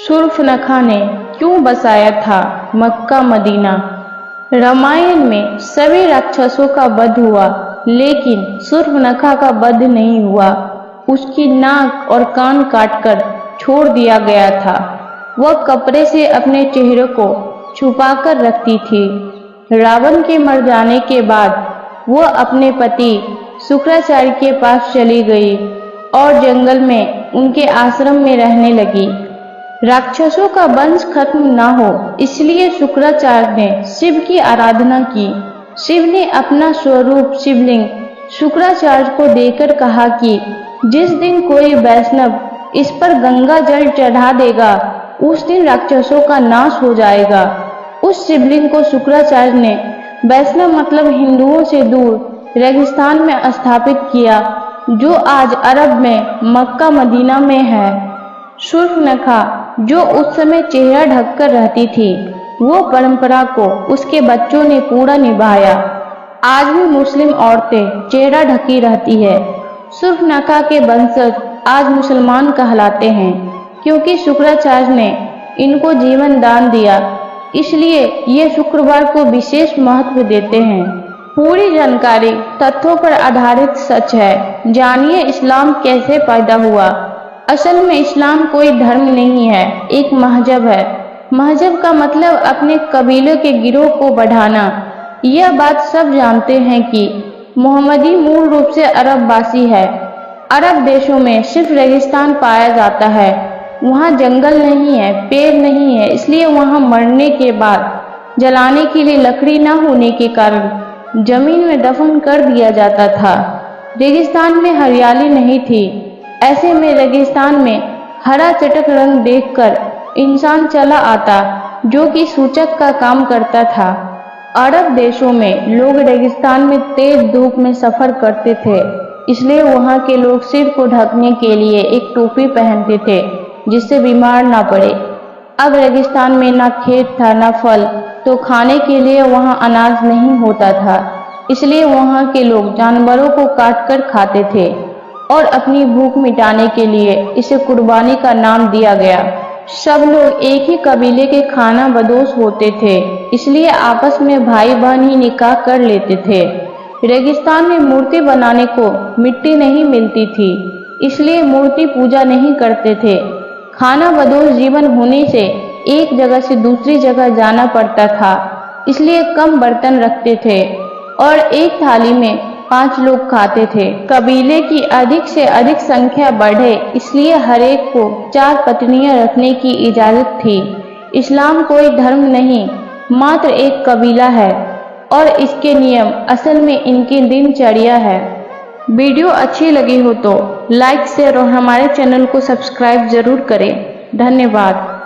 शूर्पणखा ने क्यों बसाया था मक्का मदीना। रामायण में सभी राक्षसों का वध हुआ, लेकिन शूर्पणखा का वध नहीं हुआ। उसकी नाक और कान काटकर छोड़ दिया गया था। वह कपड़े से अपने चेहरे को छुपाकर रखती थी। रावण के मर जाने के बाद वह अपने पति शुक्राचार्य के पास चली गई और जंगल में उनके आश्रम में रहने लगी। राक्षसों का वंश खत्म न हो, इसलिए शुक्राचार्य ने शिव की आराधना की। शिव ने अपना स्वरूप शिवलिंग शुक्राचार्य को देकर कहा कि जिस दिन कोई वैष्णव इस पर गंगा जल चढ़ा देगा, उस दिन राक्षसों का नाश हो जाएगा। उस शिवलिंग को शुक्राचार्य ने वैष्णव मतलब हिंदुओं से दूर रेगिस्तान में स्थापित किया, जो आज अरब में मक्का मदीना में है। शूर्पणखा जो उस समय चेहरा ढककर रहती थी, वो परंपरा को उसके बच्चों ने पूरा निभाया। आज भी मुस्लिम औरतें चेहरा ढकी रहती है। शूर्पणखा के वंशज आज मुसलमान कहलाते हैं, क्योंकि शुक्राचार्य ने इनको जीवन दान दिया, इसलिए ये शुक्रवार को विशेष महत्व देते हैं। पूरी जानकारी तथ्यों पर आधारित सच है। जानिए इस्लाम कैसे पैदा हुआ। असल में इस्लाम कोई धर्म नहीं है, एक महजब है। महजब का मतलब अपने कबीले के गिरोह को बढ़ाना। यह बात सब जानते हैं कि मोहम्मदी मूल रूप से अरबवासी है। अरब देशों में सिर्फ रेगिस्तान पाया जाता है। वहाँ जंगल नहीं है, पेड़ नहीं है, इसलिए वहाँ मरने के बाद जलाने के लिए लकड़ी न होने के कारण जमीन में दफन कर दिया जाता था। रेगिस्तान में हरियाली नहीं थी। ऐसे में रेगिस्तान में हरा चटक रंग देखकर इंसान चला आता, जो कि सूचक का काम करता था। अरब देशों में लोग रेगिस्तान में तेज धूप में सफर करते थे, इसलिए वहाँ के लोग सिर को ढकने के लिए एक टोपी पहनते थे, जिससे बीमार ना पड़े। अब रेगिस्तान में ना खेत था ना फल, तो खाने के लिए वहाँ अनाज नहीं होता था, इसलिए वहाँ के लोग जानवरों को काट कर खाते थे और अपनी भूख मिटाने के लिए इसे कुर्बानी का नाम दिया गया। सब लोग एक ही कबीले के खाना बदोश होते थे, इसलिए आपस में भाई बहन ही निकाह कर लेते थे। रेगिस्तान में मूर्ति बनाने को मिट्टी नहीं मिलती थी, इसलिए मूर्ति पूजा नहीं करते थे। खाना बदोश जीवन होने से एक जगह से दूसरी जगह जाना पड़ता था, इसलिए कम बर्तन रखते थे और एक थाली में 5 लोग खाते थे। कबीले की अधिक से अधिक संख्या बढ़े, इसलिए हर एक को 4 पत्नियां रखने की इजाजत थी। इस्लाम कोई धर्म नहीं, मात्र एक कबीला है और इसके नियम असल में इनकी दिनचर्या है। वीडियो अच्छी लगी हो तो लाइक, शेयर और हमारे चैनल को सब्सक्राइब जरूर करें। धन्यवाद।